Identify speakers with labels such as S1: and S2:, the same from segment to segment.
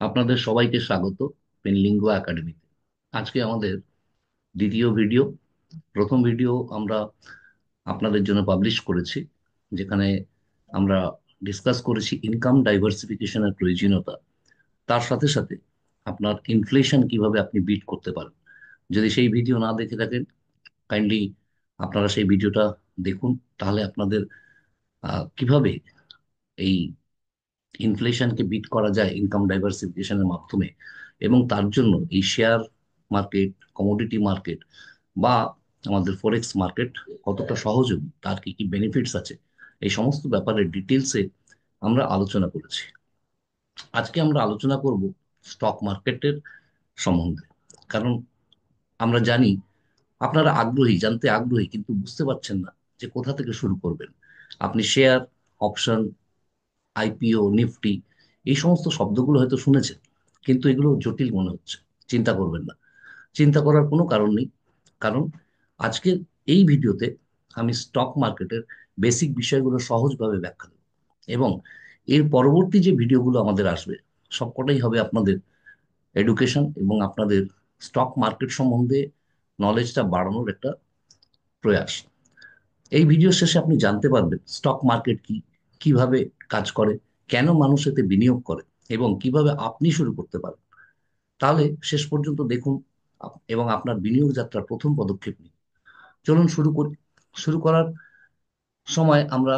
S1: আপনাদের সবাইকে স্বাগত পেনলিঙ্গো একাডেমিতে। আজকে আমাদের দ্বিতীয় ভিডিও। প্রথম ভিডিও আমরা আপনাদের জন্য পাবলিশ করেছি, যেখানে আমরা ডিসকাস করেছি ইনকাম ডাইভার্সিফিকেশনের প্রয়োজনীয়তা। তার সাথে সাথে আপনার ইনফ্লেশন কিভাবে আপনি বিট করতে পারেন। যদি সেই ভিডিও না দেখে থাকেন, কাইন্ডলি আপনারা সেই ভিডিওটা দেখুন। তাহলে আপনাদের কিভাবে এই ইনফ্লেশনকে বিট করা যায় ইনকাম ডাইভার্সিফিকেশনের মাধ্যমে, এবং তার জন্য এই শেয়ার মার্কেট, কমোডিটি মার্কেট বা আমাদের ফরেক্স মার্কেট কতটা সহযোগী, তার কি কি বেনিফিটস আছে, এই সমস্ত ব্যাপারে ডিটেলসে আমরা আলোচনা করেছি। আজকে আমরা আলোচনা করব স্টক মার্কেটের সম্বন্ধে। কারণ আমরা জানি আপনারা আগ্রহী, জানতে আগ্রহী, কিন্তু বুঝতে পারছেন না যে কোথা থেকে শুরু করবেন। আপনি শেয়ার, অপশন, আইপিও, নিফটি, এই সমস্ত শব্দগুলো হয়তো শুনেছেন, কিন্তু এগুলো জটিল মনে হচ্ছে। চিন্তা করবেন না, চিন্তা করার কোনো কারণ নেই। কারণ আজকের এই ভিডিওতে আমি স্টক মার্কেটের বেসিক বিষয়গুলো সহজভাবে ব্যাখ্যা দেব, এবং এর পরবর্তী যে ভিডিওগুলো আমাদের আসবে সবকটাই হবে আপনাদের এডুকেশন এবং আপনাদের স্টক মার্কেট সম্বন্ধে নলেজটা বাড়ানোর একটা প্রয়াস। এই ভিডিও শেষে আপনি জানতে পারবেন স্টক মার্কেট কি, কিভাবে কাজ করে, কেন মানুষ এতে বিনিয়োগ করে, এবং কিভাবে আপনি শুরু করতে পারেন। তাহলে শেষ পর্যন্ত দেখুন এবং আপনার বিনিয়োগ যাত্রার প্রথম পদক্ষেপ নিন। চলুন শুরু করি। শুরু করার সময় আমরা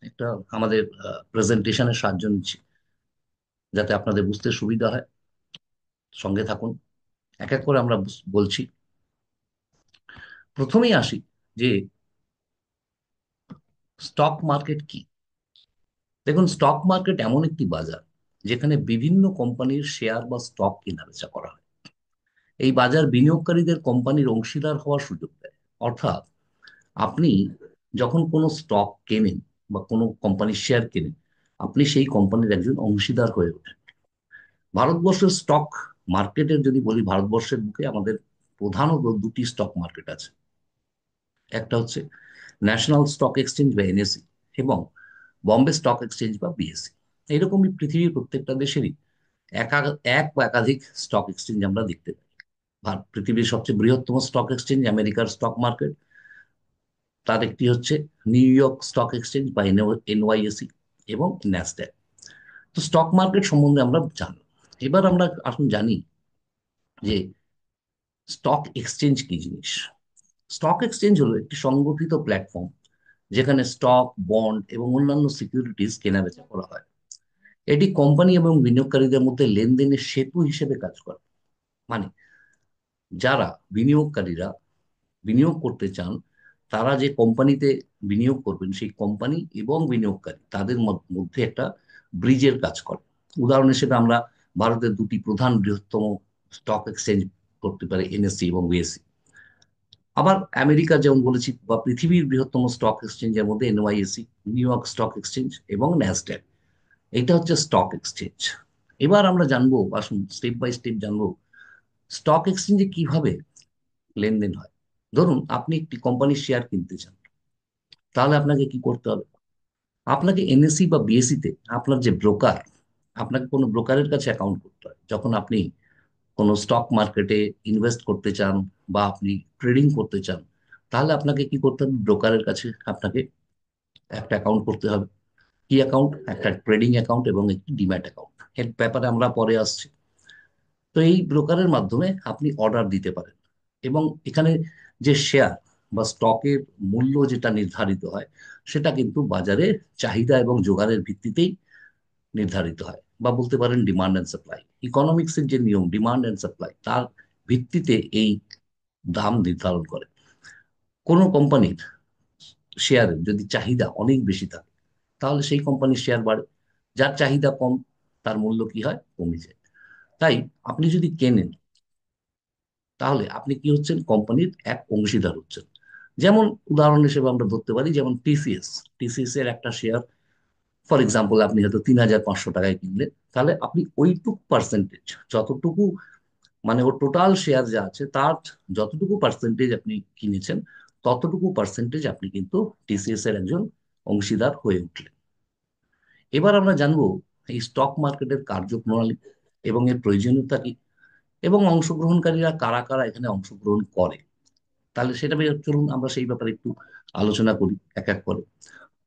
S1: একটা আমাদের প্রেজেন্টেশনের সাহায্য নিচ্ছি, যাতে আপনাদের বুঝতে সুবিধা হয়। সঙ্গে থাকুন, এক এক করে আমরা বলছি। প্রথমেই আসি যে স্টক মার্কেট কি। দেখুন, স্টক মার্কেট এমন একটি বাজার যেখানে বিভিন্ন কোম্পানির শেয়ার বা স্টক কেনা বেচা করা হয়। এই বাজার বিনিয়োগকারীদের কোম্পানির অংশীদার হওয়ার সুযোগ দেয়। অর্থাৎ আপনি যখন কোনো স্টক কেনেন বা কোনো কোম্পানির শেয়ার কেনেন, আপনি সেই কোম্পানির একজন অংশীদার হয়ে ওঠেন। ভারতবর্ষের স্টক মার্কেটের যদি বলি, ভারতবর্ষের বুকে আমাদের প্রধানত দুটি স্টক মার্কেট আছে। একটা হচ্ছে ন্যাশনাল স্টক এক্সচেঞ্জ বা এনএসই, এবং বম্বে স্টক এক্সচেঞ্জ বা বিএসসি। এইরকমই পৃথিবীর প্রত্যেকটা দেশেরই এক বা একাধিক স্টক এক্সচেঞ্জ আমরা দেখতে পাই। পৃথিবীর সবচেয়ে বৃহত্তম স্টক এক্সচেঞ্জ আমেরিকার স্টক মার্কেট, তার একটি হচ্ছে নিউ ইয়র্ক স্টক এক্সচেঞ্জ বা এনওয়াইএসি এবং ন্যাসড্যাক। তো স্টক মার্কেট সম্বন্ধে আমরা জানলাম। এবার আমরা আসুন জানি যে স্টক এক্সচেঞ্জ কি জিনিস। স্টক এক্সচেঞ্জ হলো একটি সংগঠিত প্ল্যাটফর্ম যেখানে স্টক, বন্ড এবং অন্যান্য সিকিউরিটিজ কেনাবেচা করা হয়। এটি কোম্পানি এবং বিনিয়োগকারীদের মধ্যে লেনদেনের সেতু হিসেবে কাজ করে। মানে যারা বিনিয়োগকারীরা বিনিয়োগ করতে চান, তারা যে কোম্পানিতে বিনিয়োগ করবেন, সেই কোম্পানি এবং বিনিয়োগকারী তাদের মধ্যে একটা ব্রিজের কাজ করে। উদাহরণ হিসেবে আমরা ভারতের দুটি প্রধান বৃহত্তম স্টক এক্সচেঞ্জ করতে পারি, এনএসসি এবং বিএসসি। আবার আমেরিকা যেমন বলেছি, বা পৃথিবীর বৃহত্তম স্টক এক্সচেঞ্জের মধ্যে এনওয়াইএসি, নিউ ইয়র্ক স্টক এক্সচেঞ্জ এবং ন্যাসড্যাক। এটা হচ্ছে স্টক এক্সচেঞ্জ। এবার আমরা জানবো, আসুন স্টেপ বাই স্টেপ জানবো স্টক এক্সচেঞ্জে কিভাবে লেনদেন হয়। ধরুন আপনি একটি কোম্পানির শেয়ার কিনতে চান, তাহলে আপনাকে কি করতে হবে? আপনাকে এনএসসি বা বিএসসি তে আপনার যে ব্রোকার, আপনাকে কোনো ব্রোকারের কাছে অ্যাকাউন্ট করতে হয়। যখন আপনি কোনো স্টক মার্কেটে ইনভেস্ট করতে চান বা আপনি ট্রেডিং করতে চান, তাহলে আপনাকে কি করতে হবে? ব্রোকারের কাছে আপনাকে একটা অ্যাকাউন্ট করতে হবে। কি অ্যাকাউন্ট? একটা ট্রেডিং অ্যাকাউন্ট এবং একটি ডিম্যাট অ্যাকাউন্ট। এর ব্যাপারে আমরা পরে আসছি। তো এই ব্রোকারের মাধ্যমে আপনি অর্ডার দিতে পারেন, এবং এখানে যে শেয়ার বা স্টকের মূল্য যেটা নির্ধারিত হয়, সেটা কিন্তু বাজারে চাহিদা এবং যোগানের ভিত্তিতেই নির্ধারিত হয়, বা বলতে পারেন ডিমান্ড অ্যান্ড সাপ্লাই। ইকোনমিক্সের যে নিয়ম ডিমান্ড অ্যান্ড সাপ্লাই, তার ভিত্তিতে এই দাম নির্ধারণ করে। কোনো কোম্পানির শেয়ারের যদি চাহিদা অনেক বেশি থাকে, তাহলে সেই কোম্পানির শেয়ার বাড়ে। যার চাহিদা কম, তার মূল্য কি হয়? কমে যায়। তাই আপনি যদি কেনেন, তাহলে আপনি কি হচ্ছেন? কোম্পানির এক অংশীদার হচ্ছেন। যেমন উদাহরণ হিসেবে আমরা ধরতে পারি, যেমন টিসিএস। টিসিএস এর একটা শেয়ার, ফর এক্সাম্পল, আপনি হয়তো 3,500 টাকায় কিনলেন, তাহলে আপনি ওইটুকু পার্সেন্টেজ, যতটুকু মানে ওর টোটাল শেয়ার যা আছে তার যতটুকু পার্সেন্টেজ আপনি কিনেছেন, ততটুকু পার্সেন্টেজ আপনি কিন্তু টিসিএস এর একজন অংশীদার হয়ে উঠলেন। এবার আমরা জানবো এই স্টক মার্কেটের কার্যপ্রণালী এবং এর প্রয়োজনীয়তা কি, এবং অংশগ্রহণকারীরা কারা কারা এখানে অংশগ্রহণ করে। তাহলে চলুন আমরা সেই ব্যাপারে একটু আলোচনা করি এক এক করে।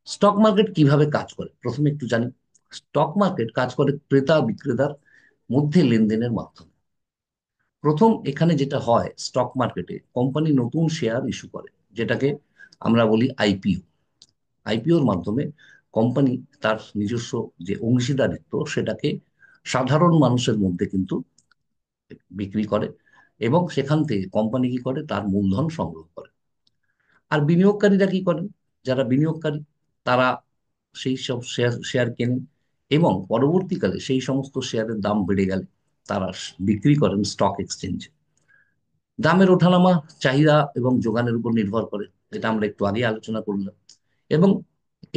S1: স্টক মার্কেট কিভাবে কাজ করে প্রথমে একটু জানি। স্টক মার্কেট কাজ করে ক্রেতা বিক্রেতার মধ্যে লেনদেনের মাধ্যমে। প্রথম এখানে যেটা হয়, স্টক মার্কেটে কোম্পানি নতুন শেয়ার ইস্যু করে, যেটাকে আমরা বলি আইপিও। আইপিওর মাধ্যমে কোম্পানি তার নিজস্ব যে অংশীদারিত্ব সেটাকে সাধারণ মানুষের মধ্যে কিন্তু বিক্রি করে, এবং সেখান থেকে কোম্পানি কি করে, তার মূলধন সংগ্রহ করে। আর বিনিয়োগকারীরা কি করেন, যারা বিনিয়োগকারী তারা সেই সব শেয়ার শেয়ার কেনেন, এবং পরবর্তীকালে সেই সমস্ত শেয়ারের দাম বেড়ে গেলে তারা বিক্রি করেন স্টক এক্সচেঞ্জে। দামের ওঠানামা চাহিদা এবং যোগানের উপর নির্ভর করে, এটা আমরা একটু আগে আলোচনা করলাম। এবং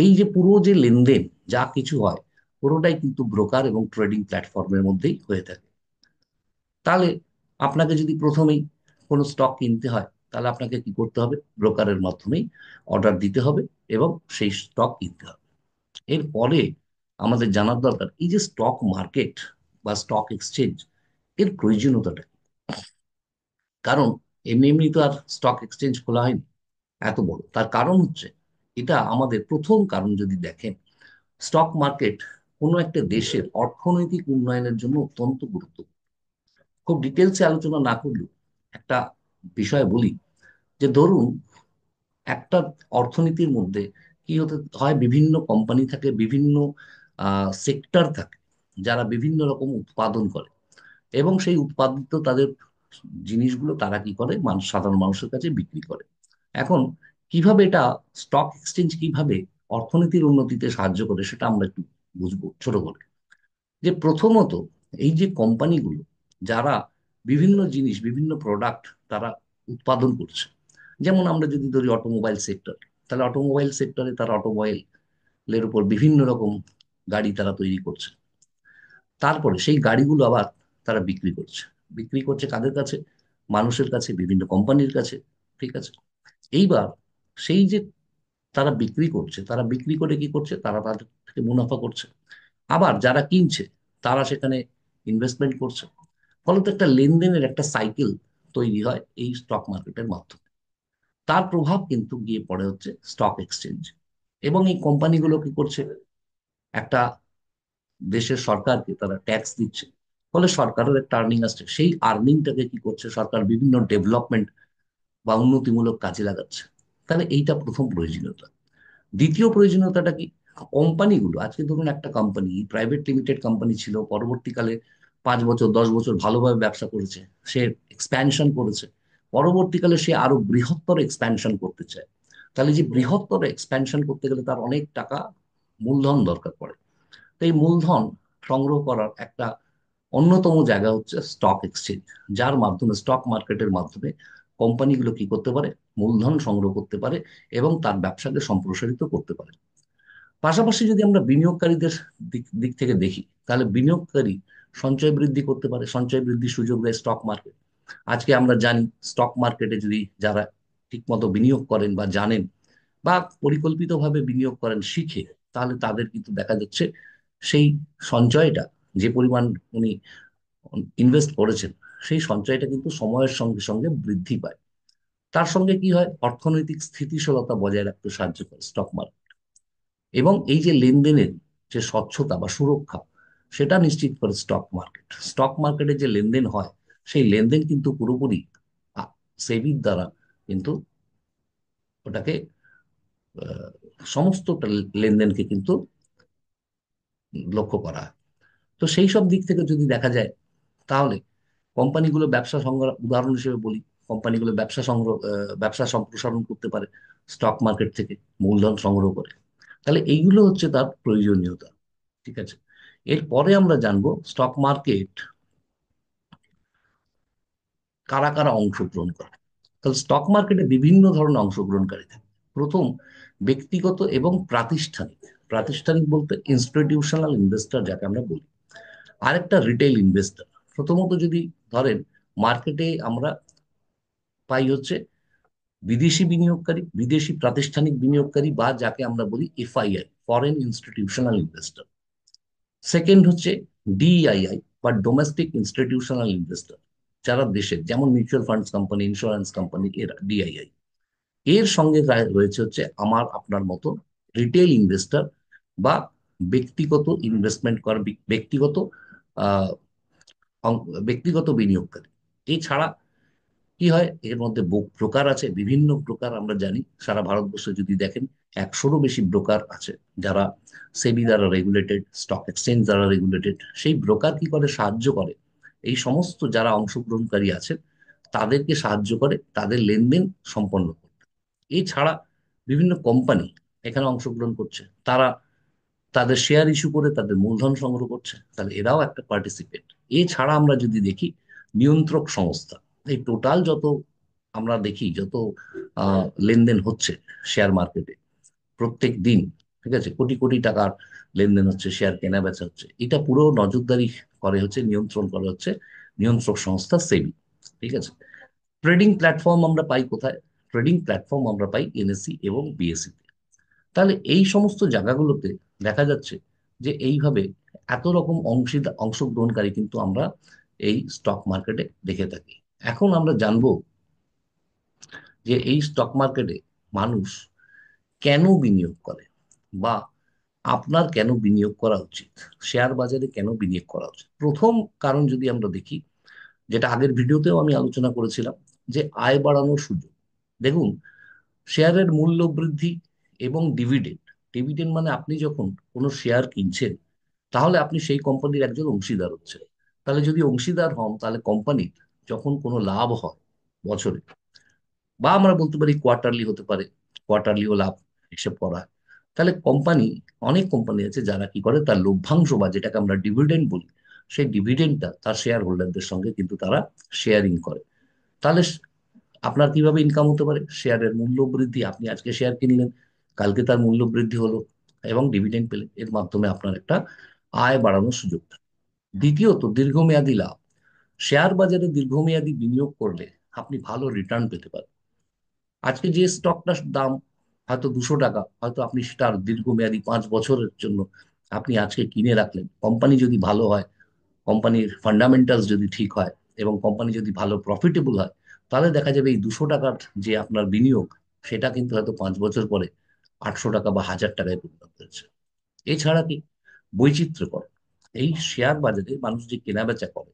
S1: এই যে পুরো যে লেনদেন যা কিছু হয়, পুরোটাই কিন্তু ব্রোকার এবং ট্রেডিং প্ল্যাটফর্মের মধ্যেই হয়ে থাকে। তাহলে আপনাকে যদি প্রথমেই কোনো স্টক কিনতে হয়, তাহলে আপনাকে কি করতে হবে, ব্রোকারের মাধ্যমেই অর্ডার দিতে হবে এবং সেই স্টক কিনতে হবে। এরপরে আমাদের জানার দরকার এই যে স্টক মার্কেট বা স্টক এক্সচেঞ্জ, এর প্রয়োজনীয়তাটা কি? কারণ এমনি এমনি তো আর স্টক এক্সচেঞ্জ খোলা হয়নি এত বড়। তার কারণ হচ্ছে, এটা আমাদের প্রথম কারণ যদি দেখেন, স্টক মার্কেট কোনো একটা দেশের অর্থনৈতিক উন্নয়নের জন্য অত্যন্ত গুরুত্বপূর্ণ। খুব ডিটেলসে আলোচনা না করলেও একটা বিষয় বলি, যে ধরুন একটা অর্থনীতির মধ্যে কি হতে হয়, বিভিন্ন কোম্পানি থাকে, বিভিন্ন সেক্টর থাকে, যারা বিভিন্ন রকম উৎপাদন করে, এবং সেই উৎপাদিত তাদের জিনিসগুলো তারা কি করে, মানুষ সাধারণ মানুষের কাছে বিক্রি করে। এখন কিভাবে এটা, স্টক এক্সচেঞ্জ কিভাবে অর্থনীতির উন্নতিতে সাহায্য করে সেটা আমরা একটু বুঝবো ছোট করে। যে প্রথমত, এই যে কোম্পানিগুলো যারা বিভিন্ন জিনিস, বিভিন্ন প্রোডাক্ট তারা উৎপাদন করছে, যেমন আমরা যদি ধরি অটোমোবাইল সেক্টর, তাহলে অটোমোবাইল সেক্টরে তারা অটোমোবাইলের উপর বিভিন্ন রকম গাড়ি তারা তৈরি করছে। তারপরে সেই গাড়িগুলো আবার তারা বিক্রি করছে। বিক্রি করছে কাদের কাছে, মানুষের কাছে, বিভিন্ন কোম্পানির কাছে। ঠিক আছে। এইবার সেই যে তারা বিক্রি করছে, তারা বিক্রি করে কি করছে, তারা তাদের থেকে মুনাফা করছে। আবার যারা কিনছে তারা সেখানে ইনভেস্টমেন্ট করছে। ফলত একটা লেনদেনের একটা সাইকেল তৈরি হয় এই স্টক মার্কেটের মাধ্যমে। তার প্রভাব কিন্তু গিয়ে পড়ে হচ্ছে স্টক এক্সচেঞ্জ। এবং এই কোম্পানিগুলো কি করছে, একটা দেশের সরকারকে তারা ট্যাক্স দিচ্ছে, ফলে সরকারের একটা আর্নিং আসছে। সেই আর্নিংটাকে কি করছে সরকার, বিভিন্ন ডেভেলপমেন্ট বা উন্নতিমূলক কাজে লাগাচ্ছে। তাহলে এইটা প্রথম প্রয়োজনীয়তা। দ্বিতীয় প্রয়োজনীয়তাটা কি, কোম্পানিগুলো আজকে ধরুন একটা কোম্পানি প্রাইভেট লিমিটেড কোম্পানি ছিল, পরবর্তীকালে 5 বছর 10 বছর ভালোভাবে ব্যবসা করেছে, সে এক্সপ্যানশন করেছে, পরবর্তীকালে সে আরো বৃহত্তর এক্সপ্যানশন করতে চায়। তাহলে যে বৃহত্তর এক্সপ্যানশন করতে গেলে তার অনেক টাকা মূলধন দরকার পড়ে। তো এই মূলধন সংগ্রহ করার একটা অন্যতম জায়গা হচ্ছে স্টক এক্সচেঞ্জ, যার মাধ্যমে, স্টক মার্কেটের মাধ্যমে কোম্পানিগুলো কি করতে পারে, মূলধন সংগ্রহ করতে পারে এবং তার ব্যবসাকে সম্প্রসারিত করতে পারে। পাশাপাশি যদি আমরা বিনিয়োগকারীদের দিক দিক থেকে দেখি, তাহলে বিনিয়োগকারী সঞ্চয় বৃদ্ধি করতে পারে, সঞ্চয় বৃদ্ধির সুযোগ দেয় স্টক মার্কেট। আজকে আমরা জানি স্টক মার্কেটে যদি যারা ঠিকমতো বিনিয়োগ করেন বা জানেন বা পরিকল্পিতভাবে বিনিয়োগ করেন শিখে, তাহলে তাদের কিন্তু দেখা যাচ্ছে সেই সঞ্চয়টা, যে পরিমাণ উনি ইনভেস্ট করেছেন, সেই সঞ্চয়টা কিন্তু সময়ের সঙ্গে সঙ্গে বৃদ্ধি পায়। তার সঙ্গে কি হয়, অর্থনৈতিক স্থিতিশীলতা বজায় রাখতে সাহায্য করে স্টক মার্কেট। এবং এই যে লেনদেনের যে স্বচ্ছতা বা সুরক্ষা, সেটা নিশ্চিত করে স্টক মার্কেট। স্টক মার্কেটে যে লেনদেন হয়, সেই লেনদেন কিন্তু পুরোপুরি সেবির দ্বারা কিন্তু ওটাকে সমস্ত লেনদেনকে কিন্তু লক্ষ্য করা হয়। তো সেই সব দিক থেকে যদি দেখা যায়, তাহলে কোম্পানিগুলো ব্যবসা সংগ্রহ, উদাহরণ হিসেবে বলি, কোম্পানিগুলো ব্যবসা সম্প্রসারণ করতে পারে স্টক মার্কেট থেকে মূলধন সংগ্রহ করে। তাহলে এইগুলো হচ্ছে তার প্রয়োজনীয়তা। ঠিক আছে। এরপরে আমরা জানবো স্টক মার্কেট কারা কারা অংশগ্রহণ করে। তাহলে স্টক মার্কেটে বিভিন্ন ধরনের অংশগ্রহণকারী থাকে। প্রথম, ব্যক্তিগত এবং প্রাতিষ্ঠানিক। প্রাতিষ্ঠানিক বলতে ইনস্টিটিউশনাল ইনভেস্টর যাকে আমরা বলি। আরেকটা রিটেল ইনভেস্টর। প্রথমত যদি ধরেন, মার্কেটে আমরা পাই হচ্ছে বিদেশি বিনিয়োগকারী, বিদেশি প্রাতিষ্ঠানিক বিনিয়োগকারী, বা যাকে আমরা বলি FII, foreign institutional investor. Second হচ্ছে ডিআইআই, বা ডোমেস্টিক ইনস্টিটিউশনাল ইনভেস্টর, যারা দেশের, যেমন mutual funds company, insurance company, এর ডিআইআই, এর সঙ্গে রয়েছে হচ্ছে আমার আপনার মতো রিটেল ইনভেস্টর বা ব্যক্তিগত ইনভেস্টমেন্ট করা, ব্যক্তিগত আহ, ব্যক্তিগত বিনিয়োগকারী। এছাড়া কি হয়, এর মধ্যে ব্রোকার আছে, বিভিন্ন ব্রোকার আমরা জানি, সারা ভারতবর্ষে যদি দেখেন 100-রও বেশি ব্রোকার আছে, যারা সেবি দ্বারা রেগুলেটেড, স্টক এক্সচেঞ্জ দ্বারা রেগুলেটেড। সেই ব্রোকার কি করে, সাহায্য করে এই সমস্ত যারা অংশগ্রহণকারী আছে তাদেরকে সাহায্য করে তাদের লেনদেন সম্পন্ন করতে। এছাড়া বিভিন্ন কোম্পানি এখানে অংশগ্রহণ করছে, তারা তাদের শেয়ার ইস্যু করে তাদের মূলধন সংগ্রহ করছে, তাহলে এরাও একটা পার্টিসিপেট। এছাড়া আমরা যদি দেখি নিয়ন্ত্রক সংস্থা, এই টোটাল যত আমরা দেখি, যত লেনদেন হচ্ছে শেয়ার মার্কেটে প্রত্যেক দিন, ঠিক আছে, কোটি কোটি টাকার লেনদেন হচ্ছে, শেয়ার কেনা বেচা হচ্ছে, এটা পুরো নজরদারি করে হচ্ছে, নিয়ন্ত্রণ করে হচ্ছে নিয়ন্ত্রক সংস্থা সেবি। ঠিক আছে। ট্রেডিং প্ল্যাটফর্ম আমরা পাই কোথায়? ট্রেডিং প্ল্যাটফর্ম আমরা পাই এনএসসি এবং বিএসসি। তাহলে এই সমস্ত জায়গাগুলোতে দেখা যাচ্ছে যে এইভাবে এত রকম অংশগ্রহণকারী কিন্তু আমরা এই স্টক মার্কেটে দেখে থাকি। এখন আমরা জানবো যে এই স্টক মার্কেটে মানুষ কেন বিনিয়োগ করে, বা আপনার কেন বিনিয়োগ করা উচিত, শেয়ার বাজারে কেন বিনিয়োগ করা উচিত। প্রথম কারণ যদি আমরা দেখি, যেটা আগের ভিডিওতেও আমি আলোচনা করেছিলাম, যে আয় বাড়ানোর সুযোগ। দেখুন, শেয়ারের মূল্য বৃদ্ধি এবং ডিভিডেন্ড। ডিভিডেন্ড মানে আপনি যখন কোনো শেয়ার কিনছেন, তাহলে আপনি সেই কোম্পানির একজন অংশীদার হচ্ছেন। তাহলে যদি অংশীদার হন, তাহলে কোম্পানির যখন কোনো লাভ হয় বছরে, বা আমরা বলতে পারি কোয়ার্টারলি হতে পারে, কোয়ার্টারলিও লাভ হিসেব করা হয়, তাহলে কোম্পানি, অনেক কোম্পানি আছে যারা কি করে, তার লভ্যাংশ বা যেটাকে আমরা ডিভিডেন্ড বলি, সেই ডিভিডেন্ডটা তার শেয়ার হোল্ডারদের সঙ্গে কিন্তু তারা শেয়ারিং করে। তাহলে আপনার কিভাবে ইনকাম হতে পারে? শেয়ারের মূল্য বৃদ্ধি, আপনি আজকে শেয়ার কিনলেন, কালকে তার মূল্য বৃদ্ধি হলো এবং ডিভিডেন্ড পেলেন, এর মাধ্যমে আপনার একটা আয় বাড়ানোর সুযোগ থাকে। দ্বিতীয়ত, দীর্ঘমেয়াদী লাভ। শেয়ার বাজারে দীর্ঘমেয়াদী বিনিয়োগ করলে আপনি ভালো রিটার্ন পেতে পারেন। আজকে যে স্টকটার দাম হয়তো 200 টাকা, হয়তো আপনি সেটার দীর্ঘমেয়াদী 5 বছরের জন্য আপনি আজকে কিনে রাখলেন। কোম্পানি যদি ভালো হয়, কোম্পানির ফান্ডামেন্টালস যদি ঠিক হয়, এবং কোম্পানি যদি ভালো প্রফিটেবল হয়, তাহলে দেখা যাবে এই 200 টাকার যে আপনার বিনিয়োগ, সেটা কিন্তু হয়তো 5 বছর পরে 800 টাকা বা 1000 টাকায় পরিণত হচ্ছে। এছাড়া কি, বৈচিত্র্যকরণ। এই শেয়ার বাজারে মানুষ যে কেনাবেচা করে,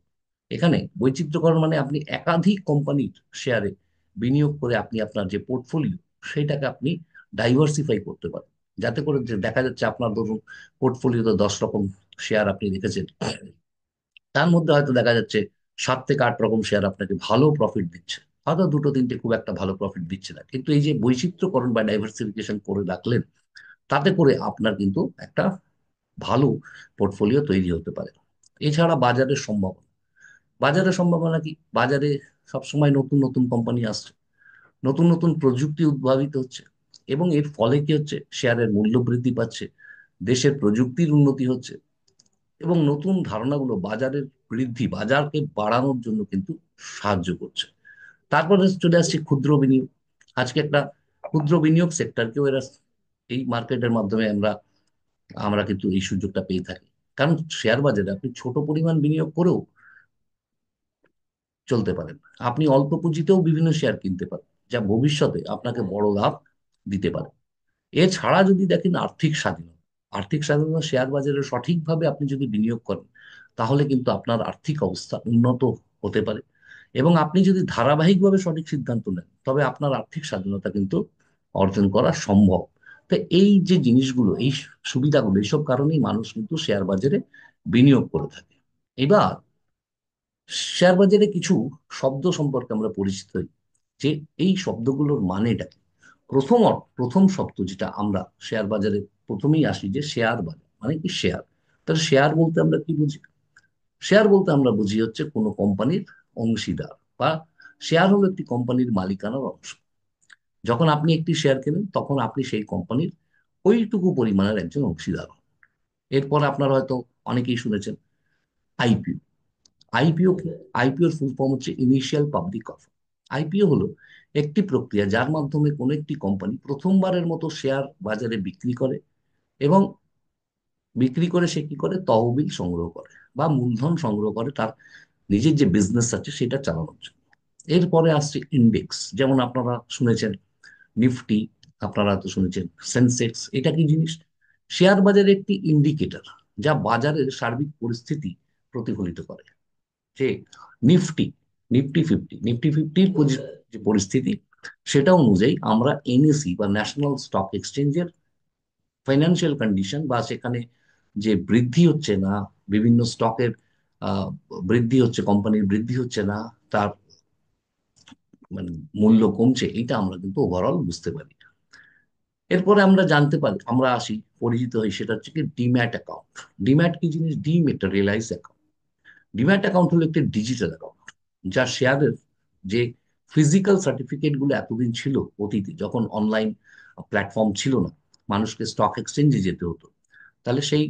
S1: এখানে বৈচিত্র্যকরণ মানে আপনি একাধিক কোম্পানির শেয়ারে বিনিয়োগ করে আপনি আপনার যে পোর্টফোলিও, সেটাকে আপনি ডাইভার্সিফাই করতে পারেন। যাতে করে যে দেখা যাচ্ছে আপনার ধরুন পোর্টফোলিওতে 10 রকম শেয়ার আপনি রেখেছেন, তার মধ্যে হয়তো দেখা যাচ্ছে 7 থেকে 8 রকম শেয়ার আপনাকে ভালো প্রফিট দিচ্ছে, হয়তো দুটো তিনটে খুব একটা ভালো প্রফিট দিচ্ছে না, কিন্তু এই যে বৈচিত্র্যকরণ বা ডাইভার্সিফিকেশন করে রাখলেন, তাতে করে আপনার কিন্তু একটা ভালো পোর্টফোলিও তৈরি হতে পারে। এছাড়া বাজারের সম্ভাবনা। বাজারের সম্ভাবনা কি? বাজারে সবসময় নতুন নতুন কোম্পানি আসছে, নতুন নতুন প্রযুক্তি উদ্ভাবিত হচ্ছে, এবং এর ফলে কি হচ্ছে, শেয়ারের মূল্য বৃদ্ধি পাচ্ছে, দেশের প্রযুক্তির উন্নতি হচ্ছে, এবং নতুন ধারণাগুলো বাজারের বৃদ্ধি, বাজারকে বাড়ানোর জন্য কিন্তু সাহায্য করছে। তারপরে চলে আসছে ক্ষুদ্র বিনিয়োগ। আজকে একটা ক্ষুদ্র বিনিয়োগ সেক্টরকেও এরা, এই মার্কেটের মাধ্যমে আমরা আমরা কিন্তু এই সুযোগটা পেয়ে থাকি। কারণ শেয়ার বাজারে আপনি ছোট পরিমাণ বিনিয়োগ করেও চলতে পারেন। আপনি অল্প পুঁজিতেও বিভিন্ন শেয়ার কিনতে পারেন, যা ভবিষ্যতে আপনাকে বড় লাভ দিতে পারে। এছাড়া যদি দেখেন আর্থিক স্বাধীনতা, আর্থিক স্বাধীনতা, শেয়ার বাজারে সঠিকভাবে আপনি যদি বিনিয়োগ করেন, তাহলে কিন্তু আপনার আর্থিক অবস্থা উন্নত হতে পারে, এবং আপনি যদি ধারাবাহিকভাবে সঠিক সিদ্ধান্ত নেন, তবে আপনার আর্থিক স্বাধীনতা কিন্তু অর্জন করা সম্ভব। তো এই যে জিনিসগুলো, এই সুবিধাগুলো, এইসব কারণেই মানুষ কিন্তু শেয়ার বাজারে বিনিয়োগ করে থাকে। এবার শেয়ার বাজারে কিছু শব্দ সম্পর্কে আমরা পরিচিত হই, যে এই শব্দগুলোর মানেটা কি। প্রথম শব্দ যেটা আমরা শেয়ার বাজারে প্রথমেই আসি, যে শেয়ার বাজার মানে কি, শেয়ার। তাহলে শেয়ার বলতে আমরা কি বুঝি? শেয়ার বলতে আমরা বুঝি হচ্ছে কোনো কোম্পানির অংশীদার, বা শেয়ার হলো একটি কোম্পানির মালিকানার অংশ। যখন আপনি একটি শেয়ার কেনেন, তখন আপনি সেই কোম্পানির ওইটুকু পরিমাণের একজন অংশীদার হন। এরপর আপনারা হয়তো অনেকেই শুনেছেন আইপিও। আইপিও কি? আইপিওর ফুল ফর্ম হচ্ছে ইনিশিয়াল পাবলিক অফার। আইপিও হলো একটি প্রক্রিয়া যার মাধ্যমে কোনো একটি কোম্পানি প্রথমবারের মতো শেয়ার বাজারে বিক্রি করে, এবং বিক্রি করে সে কি করে, তহবিল সংগ্রহ করে, বা মূলধন সংগ্রহ করে তার নিজের যে বিজনেস আছে সেটা চালানোর জন্য। এরপরে আসছে ইন্ডেক্স, যেমন আপনারা শুনেছেন নিফটি, আপনারা তো শুনেছেন সেন্সেক্স। এটা কি জিনিস? শেয়ার বাজারের একটি ইন্ডিকেটর, যা বাজারের সার্বিক পরিস্থিতি প্রতিফলিত করে। যে নিফটি, নিফটি ফিফটির যে পরিস্থিতি, সেটা অনুযায়ী আমরা এনএসি বা ন্যাশনাল স্টক এক্সচেঞ্জের ফাইন্যান্সিয়াল কন্ডিশন, বা সেখানে যে বৃদ্ধি হচ্ছে না, বিভিন্ন স্টকের আহ, বৃদ্ধি হচ্ছে, কোম্পানির বৃদ্ধি হচ্ছে না, তার মানে মূল্য কমছে, এটা আমরা কিন্তু ওভারঅল বুঝতে পারি। এরপরে আমরা জানতে পারি, আমরা আসি, পরিচিত হই, সেটা হচ্ছে কি ডিম্যাট অ্যাকাউন্ট। ডিম্যাট কি জিনিস? ডিমেটেরিয়ালাইজ অ্যাকাউন্ট। ডিম্যাট অ্যাকাউন্ট হলো একটি ডিজিটাল অ্যাকাউন্ট, যা শেয়ারের যে ফিজিক্যাল সার্টিফিকেট গুলো এতদিন ছিল, অতীতে যখন অনলাইন প্ল্যাটফর্ম ছিল না, মানুষকে স্টক এক্সচেঞ্জে যেতে হতো, তাহলে সেই,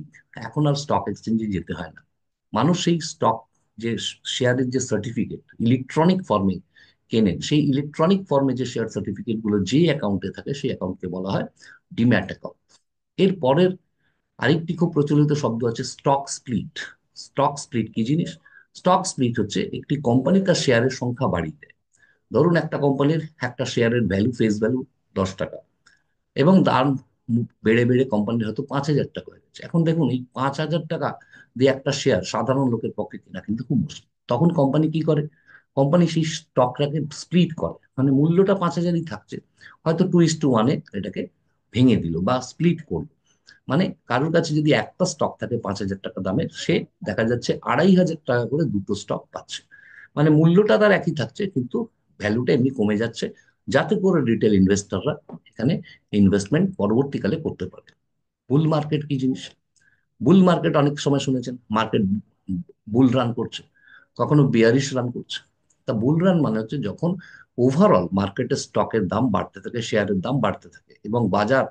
S1: এখন আর স্টক এক্সচেঞ্জে যেতে হয় না। মানুষ সেই স্টক, যে শেয়ারের যে সার্টিফিকেট ইলেকট্রনিক ফর্মে কেনেন, সেই ইলেকট্রনিক ফর্মে যে শেয়ার সার্টিফিকেট গুলো যে অ্যাকাউন্টে থাকে, সেই অ্যাকাউন্টকে বলা হয় ডিম্যাট অ্যাকাউন্ট। এর পরের আরেকটি খুব প্রচলিত শব্দ আছে স্টক স্প্লিট। স্টক স্প্লিট কি জিনিস? স্টক স্প্লিট হচ্ছে একটি কোম্পানি তার শেয়ারের সংখ্যা বাড়িয়ে দেয়। ধরুন একটা কোম্পানির একটা শেয়ারের ভ্যালু, ফেস ভ্যালু 10 টাকা, এবং দাম বেড়ে বেড়ে কোম্পানির হয়তো 5,000 টাকা হয়ে গেছে। এখন দেখুন, এই 5,000 টাকা দিয়ে একটা শেয়ার সাধারণ লোকের পক্ষে কেনা কিন্তু খুব মুশকিল। তখন কোম্পানি কি করে? কোম্পানি সেই স্টকটাকে স্প্লিট করে, মানে মূল্যটা 5,000ই থাকছে, হয়তো 2:1 এটাকে ভেঙে দিল বা স্প্লিট করলো। মানে কারোর কাছে যদি একটা স্টক থাকে 5,000 টাকা দামের, সে দেখা যাচ্ছে 2,500 টাকা করে দুটো স্টক পাচ্ছে। মানে মূল্যটা তার একই থাকছে, কিন্তু ভ্যালুটা এমনি কমে যাচ্ছে, যাতে করে রিটেল ইনভেস্টররা এখানে ইনভেস্টমেন্ট পরবর্তীকালে করতে পারে। বুল মার্কেট কি জিনিস? বুল মার্কেট অনেক সময় শুনেছেন, মার্কেট বুল রান করছে, কখনো বিয়ারিশ রান করছে। তা বুল রান মানে হচ্ছে যখন ওভারঅল মার্কেটে স্টকের দাম বাড়তে থাকে, শেয়ারের দাম বাড়তে থাকে, এবং বাজার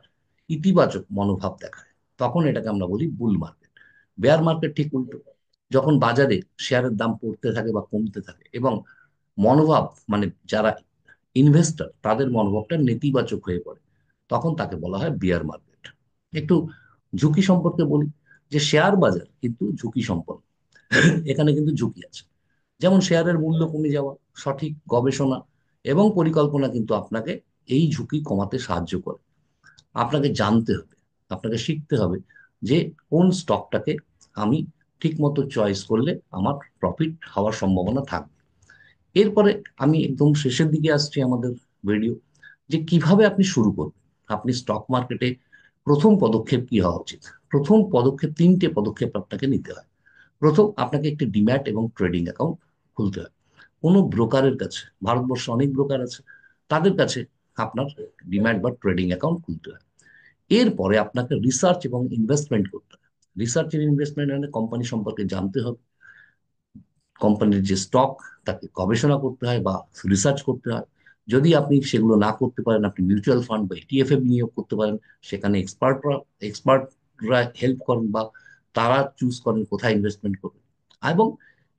S1: ইতিবাচক মনোভাব দেখায়, তখন এটাকে আমরা বলি বুল মার্কেট। বেয়ার মার্কেট ঠিক উল্টো, যখন বাজারে শেয়ারের দাম পড়তে থাকে বা কমতে থাকে, এবং মনোভাব, মানে যারা ইনভেস্টর তাদের মনোভাবটা নেতিবাচক হয়ে পড়ে, তখন তাকে বলা হয় বিয়ার মার্কেট। একটু ঝুঁকি সম্পর্কে বলি, যে শেয়ার বাজার কিন্তু ঝুঁকি সম্পন্ন। এখানে কিন্তু ঝুঁকি আছে। যেমন শেয়ারের মূল্য কমে যাওয়া, সঠিক গবেষণা এবং পরিকল্পনা কিন্তু আপনাকে এই ঝুঁকি কমাতে সাহায্য করে। আপনাকে জানতে হবে, আপনাকে শিখতে হবে যে কোন স্টকটাকে আমি ঠিক মতো চয়েস করলে আমার প্রফিট হওয়ার সম্ভাবনা থাকবে। এরপরে আমি একদম শেষের দিকে আসছি আমাদের ভিডিও, যে কিভাবে আপনি শুরু করবেন। আপনি স্টক মার্কেটে প্রথম পদক্ষেপ কি হওয়া উচিত? প্রথম পদক্ষেপ, 3টে পদক্ষেপ আপনাকে নিতে হয়। প্রথম, আপনাকে একটি ডিম্যাট এবং ট্রেডিং অ্যাকাউন্ট খুলতে হয়। কোনো ব্রোকারের কাছে, ভারতবর্ষে অনেক ব্রোকার আছে, তাদের কাছে আপনার ডিম্যাট বা ট্রেডিং অ্যাকাউন্ট খুলতে হয়। এরপরে আপনাকে রিসার্চ এবং ইনভেস্টমেন্ট করতে হয়। রিসার্চ এন্ড ইনভেস্টমেন্ট মানে কোম্পানি সম্পর্কে জানতে হবে, কোম্পানির যে স্টক, তাকে গবেষণা করতে হয় বা রিসার্চ করতে হয়। যদি আপনি সেগুলো না করতে পারেন, আপনি মিউচুয়াল ফান্ড বা ইটিএফ এ বিনিয়োগ করতে পারেন। সেখানে এক্সপার্টরা হেল্প করেন, বা তারা চুজ করেন কোথায় ইনভেস্টমেন্ট করবেন। এবং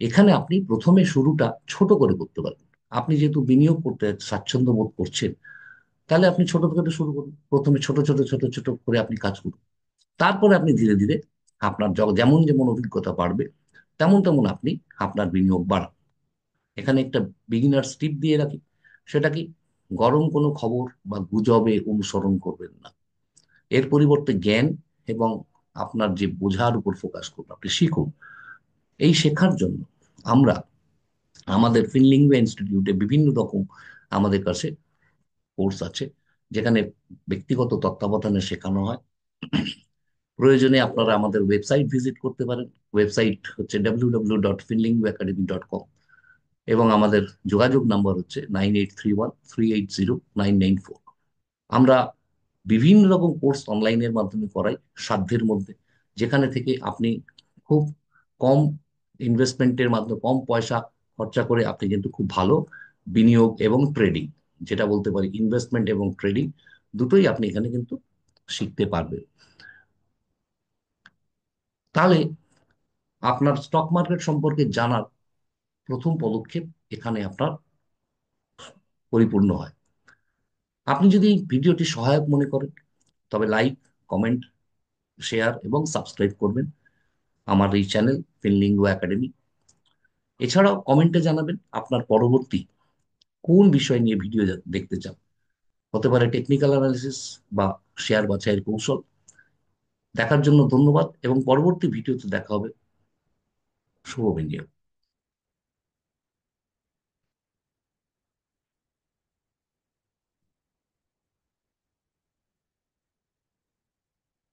S1: এখানে আপনি প্রথমে শুরুটা ছোট করে করতে পারেন। আপনি যেহেতু বিনিয়োগ করতে স্বাচ্ছন্দ্য বোধ করছেন, তাহলে আপনি ছোট থেকে শুরু করুন। প্রথমে ছোট ছোট ছোট ছোট করে আপনি কাজ করুন। তারপরে আপনি ধীরে ধীরে আপনার যেমন যেমন অভিজ্ঞতা বাড়বে, তেমন তেমন আপনি আপনার বিনিয়োগ বাড়ান। এখানে একটা বিগিনার্স টিপ দিয়ে রাখি, সেটা কি, গরম কোনো খবর বা গুজবে অনুসরণ করবেন না। এর পরিবর্তে জ্ঞান এবং আপনার যে বোঝার উপর ফোকাস করুন, আপনি শিখুন। এই শেখার জন্য আমরা আমাদের ফিনলিঙ্গুয়া ইনস্টিটিউটে বিভিন্ন রকম আমাদের কাছে কোর্স আছে, যেখানে ব্যক্তিগত তত্ত্বাবধানে শেখানো হয়। প্রয়োজনে আপনারা আমাদের ওয়েবসাইট ভিজিট করতে পারেন। ওয়েবসাইট হচ্ছে www.finlinguaacademy.com, এবং আমাদের যোগাযোগ নাম্বার হচ্ছে 9831380994। আমরা বিভিন্ন রকম কোর্স অনলাইনের মাধ্যমে করাই, সাধ্যের মধ্যে, যেখানে থেকে আপনি খুব কম ইনভেস্টমেন্টের মাধ্যমে, কম পয়সা খরচা করে আপনি কিন্তু খুব ভালো বিনিয়োগ এবং ট্রেডিং, যেটা বলতে পারি ইনভেস্টমেন্ট এবং ট্রেডিং, দুটোই আপনি এখানে কিন্তু শিখতে পারবেন। তাহলে আপনার স্টক মার্কেট সম্পর্কে জানার প্রথম পদক্ষেপ এখানে আপনার পরিপূর্ণ হয়। আপনি যদি এই ভিডিওটি সহায়ক মনে করেন, তবে লাইক, কমেন্ট, শেয়ার এবং সাবস্ক্রাইব করবেন। আমার এই চ্যানেল ফিনলিঙ্গো একাডেমি। এছাড়াও কমেন্টে জানাবেন আপনার পরবর্তী কোন বিষয় নিয়ে ভিডিও দেখতে চান। হতে পারে টেকনিক্যাল অ্যানালিসিস বা শেয়ার বাছাইয়ের কৌশল। দেখার জন্য ধন্যবাদ এবং পরবর্তী ভিডিওতে দেখা হবে। শুভ বিনিয়োগ।